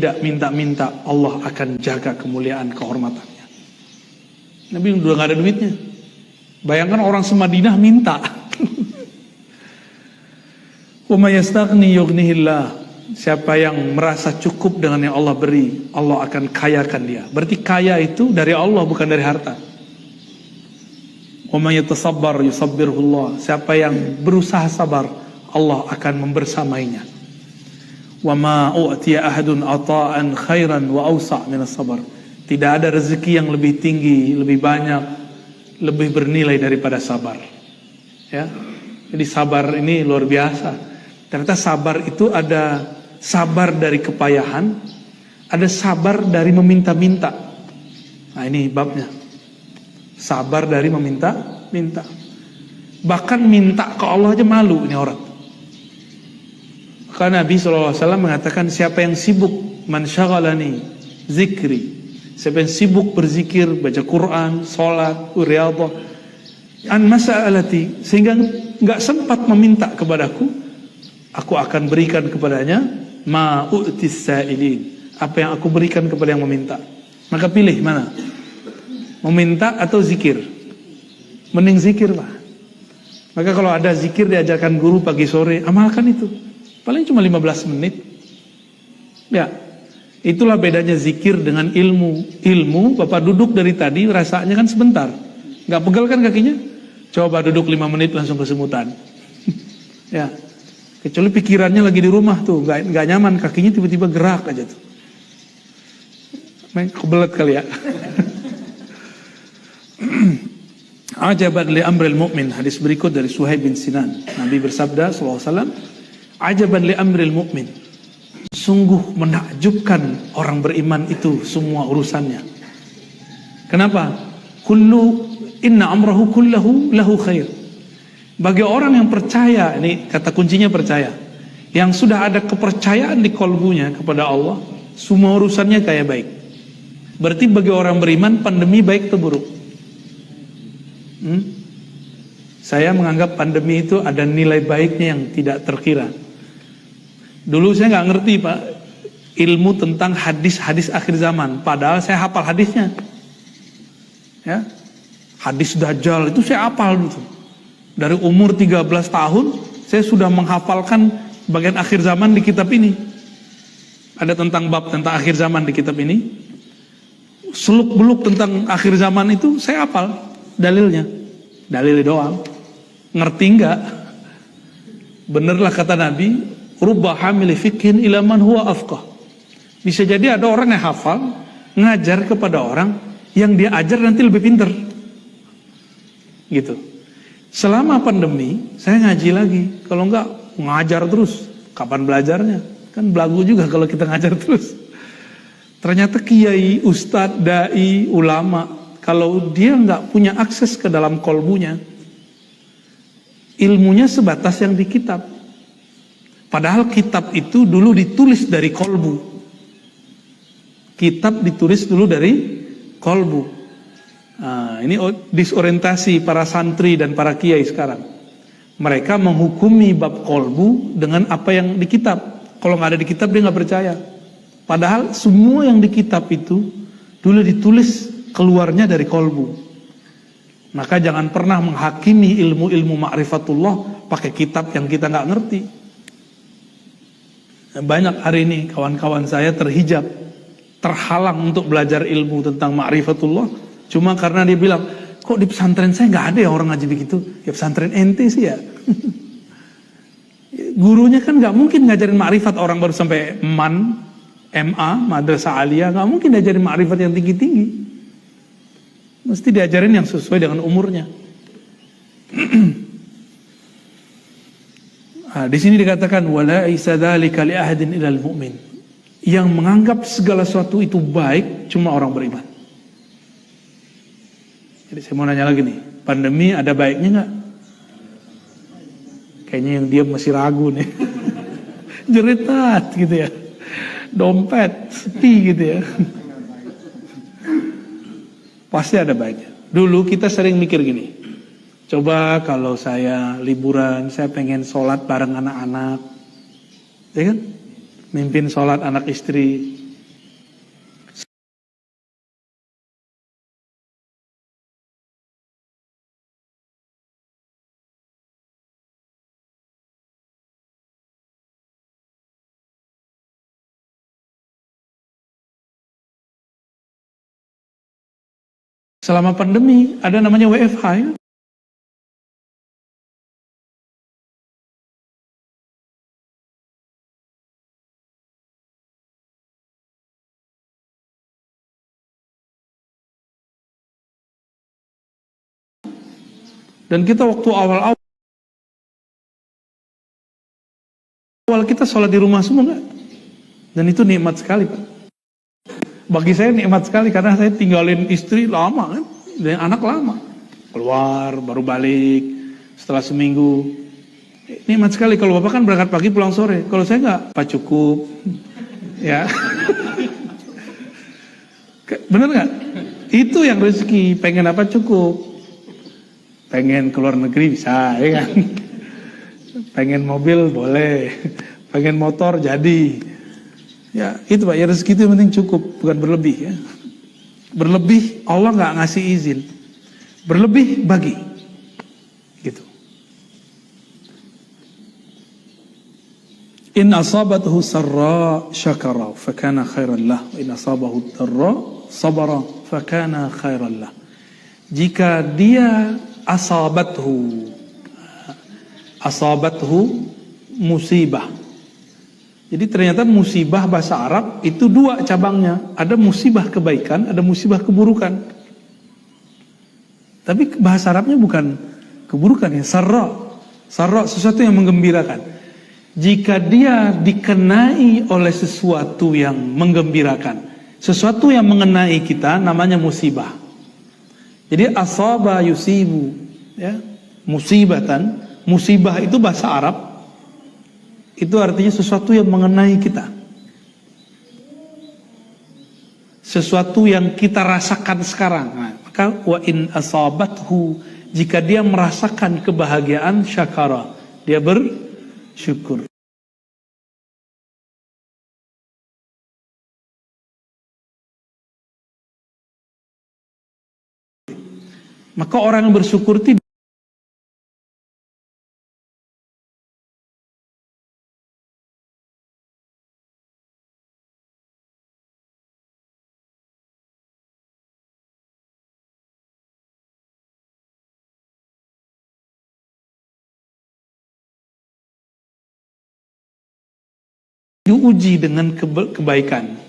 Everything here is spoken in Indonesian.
tidak minta-minta, Allah akan jaga kemuliaan kehormatannya. Nabi udah gak ada duitnya. Bayangkan orang semadinah minta. Wa may yastaghni yughnihillah. Siapa yang merasa cukup dengan yang Allah beri, Allah akan kayakan dia. Berarti kaya itu dari Allah, bukan dari harta. Wa may yatasabbar yusabbirhullah. Siapa yang berusaha sabar, Allah akan membersamainya. Wa ma u'tiya ahadun ata'an khairan wa awsa' minas sabar. Tidak ada rezeki yang lebih tinggi, lebih banyak, lebih bernilai daripada sabar. Ya. Jadi sabar ini luar biasa. Ternyata sabar itu ada sabar dari kepayahan, ada sabar dari meminta-minta. Nah, ini babnya. Sabar dari meminta-minta. Bahkan minta ke Allah aja malu ini orang. Karena Nabi SAW mengatakan, siapa yang sibuk man syaghalani zikri, siapa yang sibuk berzikir, baca Quran, sholat, riyadhah, an mas'alati, sehingga enggak sempat meminta kepadaku, aku akan berikan kepadanya ma u'tis sa'ilin, apa yang aku berikan kepada yang meminta. Maka pilih mana? Meminta atau zikir? Mending zikir, Pak. Maka kalau ada zikir diajarkan guru pagi sore, amalkan itu. Paling cuma 15 menit. Ya, itulah bedanya zikir dengan ilmu. Ilmu, Bapak duduk dari tadi rasanya kan sebentar, nggak pegel kan kakinya? Coba duduk 5 menit langsung kesemutan. Ya, kecuali pikirannya lagi di rumah tuh, nggak nyaman, kakinya tiba-tiba gerak aja tuh. Kebelet kali ya. Ajaban li amril mu'min. Hadis berikut dari Suhaib bin Sinan. Nabi bersabda sallallahu alaihi wasallam, ajaban li amril mu'min. Sungguh menakjubkan orang beriman itu semua urusannya. Kenapa? Inna amrahu kullahu lahu khair. Bagi orang yang percaya, ini kata kuncinya percaya, yang sudah ada kepercayaan di kolbunya kepada Allah, semua urusannya kayak baik. Berarti bagi orang beriman, pandemi baik atau buruk? Saya menganggap pandemi itu ada nilai baiknya yang tidak terkira. Dulu saya nggak ngerti, Pak, ilmu tentang hadis-hadis akhir zaman. Padahal saya hafal hadisnya. Ya, hadis Dajjal itu saya hafal gitu. Dari umur 13 tahun saya sudah menghafalkan bagian akhir zaman di kitab ini. Ada tentang bab tentang akhir zaman di kitab ini. Seluk-beluk tentang akhir zaman itu saya hafal dalilnya. Dalil doang. Ngerti enggak? Benerlah kata Nabi, rubba hamili fiqhin ila man huwa afqah. Bisa jadi ada orang yang hafal ngajar kepada orang yang dia ajar nanti lebih pintar. Gitu. Selama pandemi saya ngaji lagi. Kalau enggak ngajar terus, kapan belajarnya? Kan belagu juga kalau kita ngajar terus. Ternyata kiai, ustadz, dai, ulama, kalau dia enggak punya akses ke dalam kolbunya, ilmunya sebatas yang di kitab. Padahal kitab itu dulu ditulis dari kolbu. Kitab ditulis dulu dari kolbu. Nah, ini disorientasi para santri dan para kiai sekarang. Mereka menghukumi bab kolbu dengan apa yang di kitab. Kalau nggak ada di kitab dia nggak percaya. Padahal semua yang di kitab itu dulu ditulis keluarnya dari kolbu. Maka jangan pernah menghakimi ilmu-ilmu ma'rifatullah pakai kitab yang kita nggak ngerti. Banyak hari ini kawan-kawan saya terhijab, terhalang untuk belajar ilmu tentang ma'rifatullah, cuma karena dia bilang, kok di pesantren saya nggak ada ya orang ngaji begitu. Ya pesantren ente sih ya. Gurunya kan nggak mungkin ngajarin ma'rifat orang baru sampai MA, madrasah aliyah, nggak mungkin diajarin ma'rifat yang tinggi-tinggi. Mesti diajarin yang sesuai dengan umurnya. Di sini dikatakan wala isadzalika li ahadin ilal mu'min. Yang menganggap segala sesuatu itu baik cuma orang beriman. Jadi saya mau nanya lagi nih, pandemi ada baiknya nggak? Kayaknya yang diam masih ragu nih. Jeritat gitu ya. Dompet sepi gitu ya. Pasti ada baiknya. Dulu kita sering mikir gini, coba kalau saya liburan, saya pengen sholat bareng anak-anak, ya kan? Mimpin sholat anak istri. Selama pandemi ada namanya WFH ya. Dan kita waktu awal-awal kita sholat di rumah semua enggak? Dan itu nikmat sekali Pak. Bagi saya nikmat sekali karena saya tinggalin istri lama kan, dan anak lama. Keluar, baru balik, setelah seminggu. Nikmat sekali, kalau Bapak kan berangkat pagi pulang sore. Kalau saya enggak, Pak cukup. Ya. Bener nggak? Itu yang rezeki, pengen apa cukup. Pengen keluar negeri bisa, ya kan? Pengen mobil boleh, pengen motor jadi. Ya itu Pak, ya rezeki itu yang penting cukup, bukan berlebih ya. Berlebih Allah nggak ngasih izin, berlebih bagi, gitu. In asabathu sarra syakara fakana khairan lah, wa in asabahu dharra sabara fakana khairan lah. Jika dia asabathu musibah. Jadi ternyata musibah bahasa Arab itu dua cabangnya. Ada musibah kebaikan, ada musibah keburukan. Tapi bahasa Arabnya bukan keburukan ya, sarra. Sarra sesuatu yang menggembirakan. Jika dia dikenai oleh sesuatu yang menggembirakan, sesuatu yang mengenai kita namanya musibah. Jadi asaba yusibu, ya, musibatan. Musibah itu bahasa Arab, itu artinya sesuatu yang mengenai kita, sesuatu yang kita rasakan sekarang. Nah, maka wa in asabathu, jika dia merasakan kebahagiaan, syakara, dia bersyukur. Maka orang yang bersyukur tidak diuji dengan kebaikan.